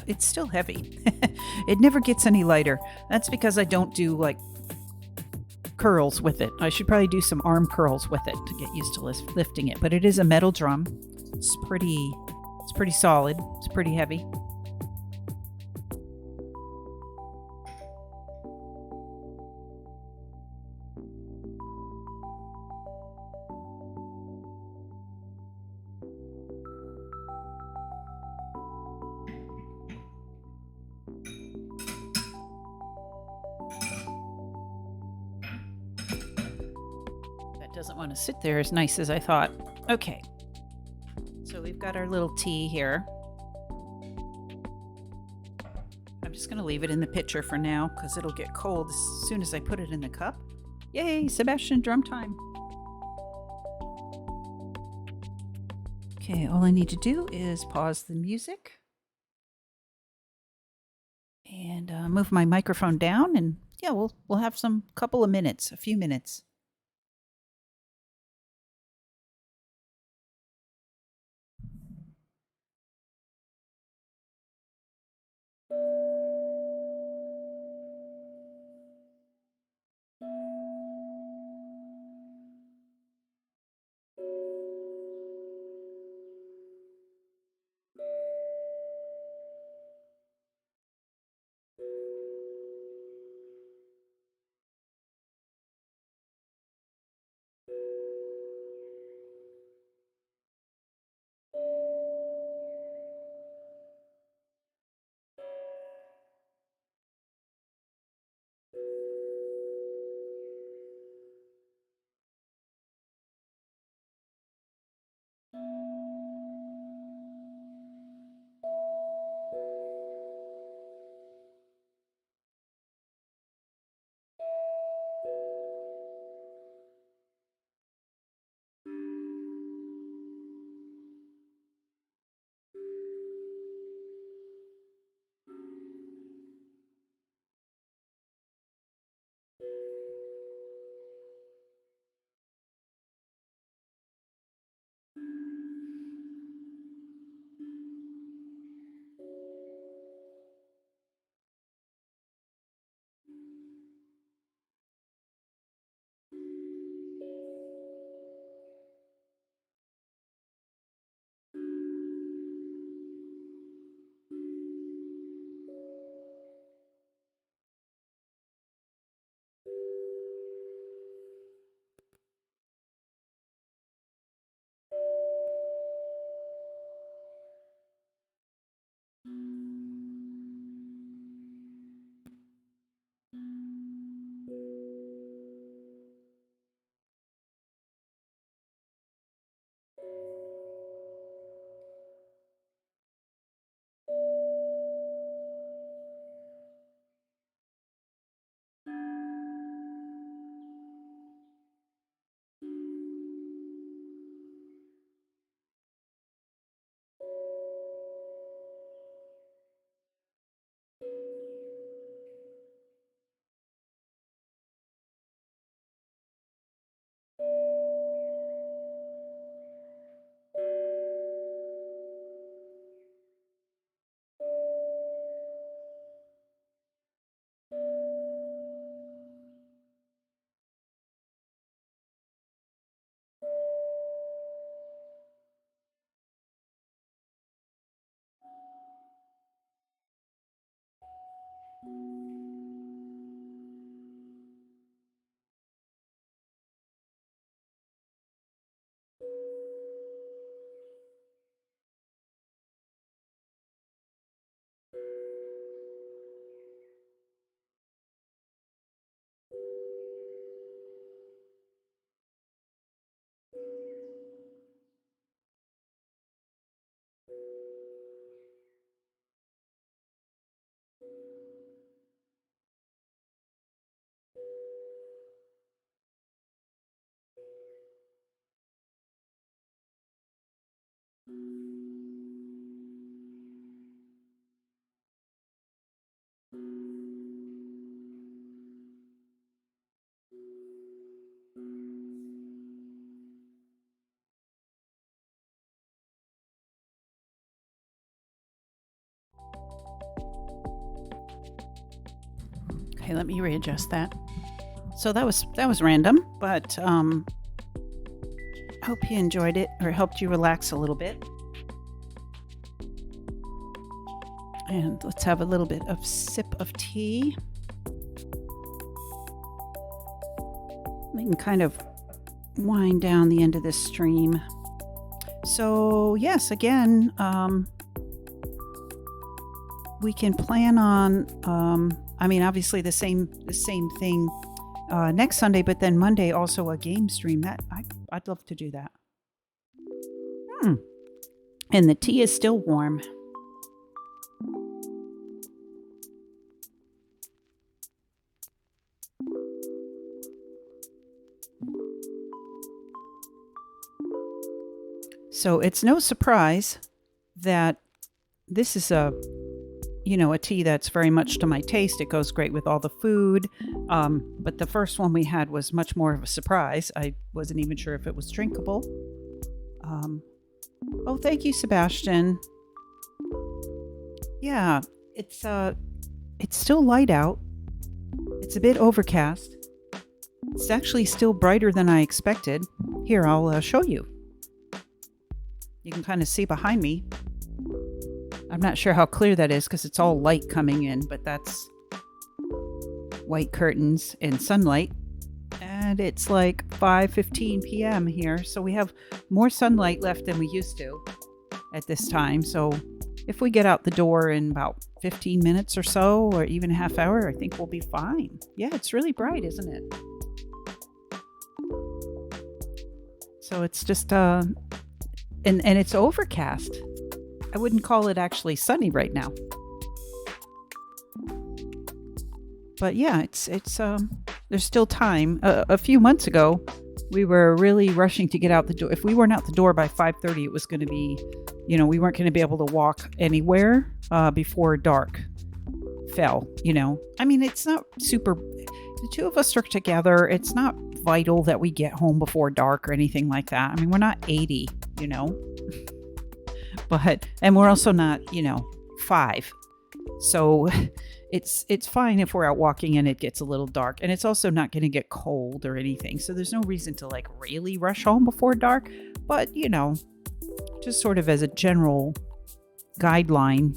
it's still heavy. It never gets any lighter. That's because I don't do like curls with it. I should probably do some arm curls with it to get used to lifting it. But it is a metal drum. It's pretty solid. It's pretty heavy. Doesn't want to sit there as nice as I thought. Okay, so we've got our little tea here. I'm just going to leave it in the pitcher for now because it'll get cold as soon as I put it in the cup. Yay, Sebastian drum time. Okay, all I need to do is pause the music and move my microphone down, and yeah, we'll have some a few minutes. Okay, let me readjust that. So that was random, but hope you enjoyed it or helped you relax a little bit. And let's have a little bit of sip of tea. We can kind of wind down the end of this stream. So yes, again, we can plan on. Obviously the same thing next Sunday, but then Monday also a game stream. That I'd love to do that. And the tea is still warm. So it's no surprise that this is a tea that's very much to my taste. It goes great with all the food. But the first one we had was much more of a surprise. I wasn't even sure if it was drinkable. Oh, thank you, Sebastian. Yeah, it's still light out. It's a bit overcast. It's actually still brighter than I expected. Here, I'll show you. You can kind of see behind me. I'm not sure how clear that is because it's all light coming in, but that's white curtains and sunlight. And it's like 5:15 p.m. here, so we have more sunlight left than we used to at this time. So if we get out the door in about 15 minutes or so, or even a half hour, I think we'll be fine. Yeah, it's really bright, isn't it? So it's just, and it's overcast. I wouldn't call it actually sunny right now. But yeah, it's there's still time. A few months ago, we were really rushing to get out the door. If we weren't out the door by 5:30, it was going to be, we weren't going to be able to walk anywhere before dark fell. It's not super. The two of us are together. It's not vital that we get home before dark or anything like that. We're not 80, and we're also not, 5. So it's fine if we're out walking and it gets a little dark, and it's also not going to get cold or anything. So there's no reason to really rush home before dark, but just sort of as a general guideline,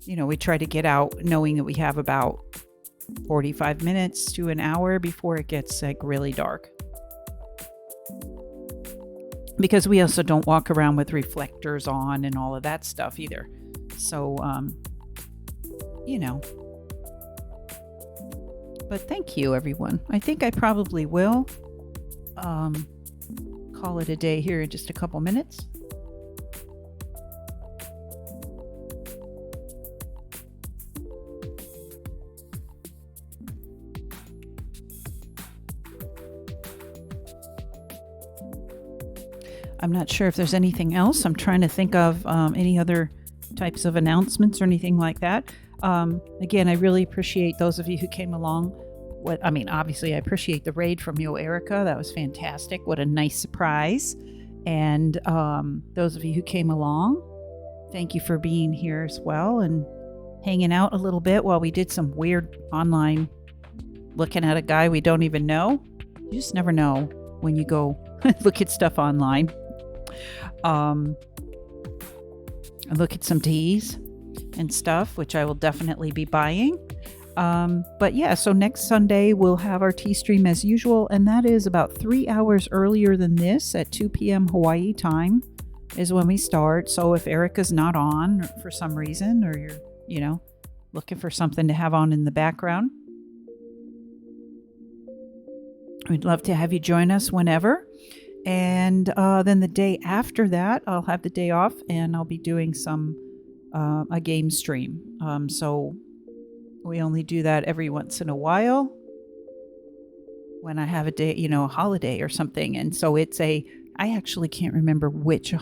we try to get out knowing that we have about 45 minutes to an hour before it gets really dark. Because we also don't walk around with reflectors on and all of that stuff either. So, But thank you, everyone. I think I probably will call it a day here in just a couple minutes. I'm not sure if there's anything else. I'm trying to think of any other types of announcements or anything like that. Again, I really appreciate those of you who came along. Obviously, I appreciate the raid from Yo Erica. That was fantastic. What a nice surprise. And those of you who came along, thank you for being here as well and hanging out a little bit while we did some weird online looking at a guy we don't even know. You just never know when you go look at stuff online. Look at some teas and stuff, which I will definitely be buying. But yeah, so next Sunday we'll have our tea stream as usual, and that is about 3 hours earlier than this at 2 p.m. Hawaii time is when we start. So if Erica's not on for some reason, or you're, looking for something to have on in the background, we'd love to have you join us whenever. And then the day after that, I'll have the day off and I'll be doing a game stream. So we only do that every once in a while when I have a day, a holiday or something. And so I actually can't remember which,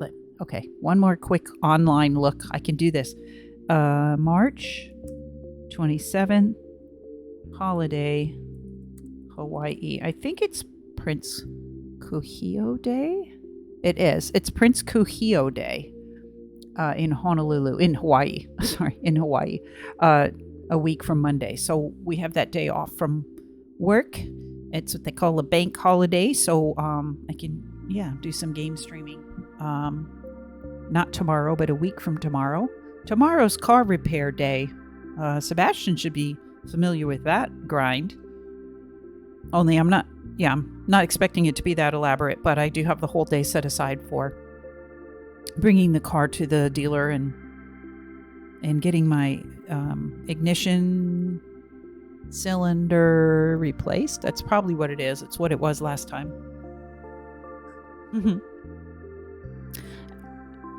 but okay. One more quick online look. I can do this. March 27th, holiday, Hawaii. I think it's Prince Kuhio Day? It is. It's Prince Kuhio Day in Honolulu, in Hawaii. Sorry, in Hawaii. a week from Monday. So we have that day off from work. It's what they call a bank holiday. So I can, do some game streaming. Not tomorrow, but a week from tomorrow. Tomorrow's car repair day. Sebastian should be familiar with that grind. Only I'm not expecting it to be that elaborate, but I do have the whole day set aside for bringing the car to the dealer and getting my ignition cylinder replaced. That's probably what it is. It's what it was last time.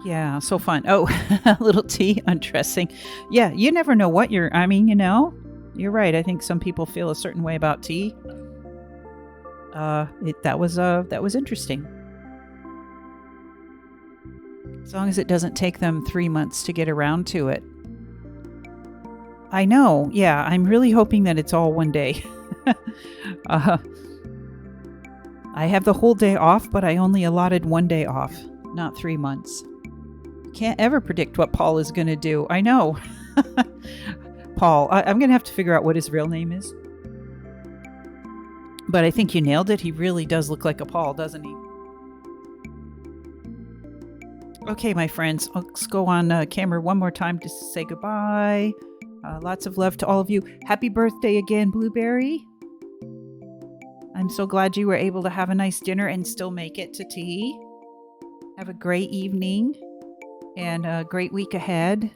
Yeah, so fun. Oh, a little tea undressing. Yeah, you never know what you're right. I think some people feel a certain way about tea. That was interesting. As long as it doesn't take them 3 months to get around to it. I know. Yeah, I'm really hoping that it's all one day. I have the whole day off, but I only allotted 1 day off, not 3 months. Can't ever predict what Paul is going to do. I know. Paul. I'm going to have to figure out what his real name is. But I think you nailed it. He really does look like a Paul, doesn't he? Okay, my friends. Let's go on camera one more time to say goodbye. Lots of love to all of you. Happy birthday again, Blueberry. I'm so glad you were able to have a nice dinner and still make it to tea. Have a great evening and a great week ahead.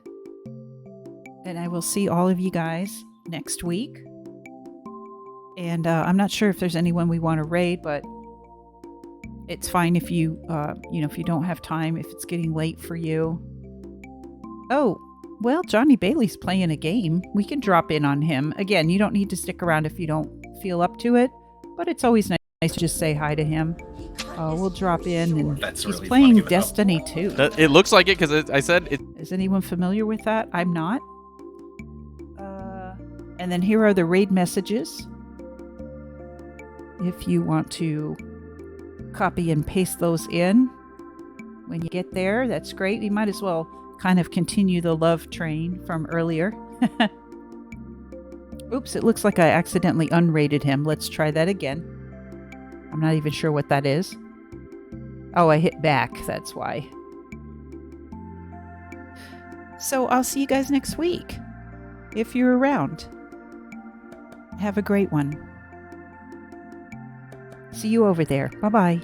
And I will see all of you guys next week. And I'm not sure if there's anyone we want to raid, but it's fine if you, if you don't have time, if it's getting late for you. Oh, well, Johnny Bailey's playing a game. We can drop in on him. Again, you don't need to stick around if you don't feel up to it, but it's always nice to just say hi to him. We'll drop in, and he's really playing Destiny 2. It looks like it because I said it. Is anyone familiar with that? I'm not. And then here are the raid messages. If you want to copy and paste those in when you get there, that's great. We might as well kind of continue the love train from earlier. Oops, it looks like I accidentally unrated him. Let's try that again. I'm not even sure what that is. Oh, I hit back. That's why. So I'll see you guys next week. If you're around. Have a great one. See you over there. Bye-bye.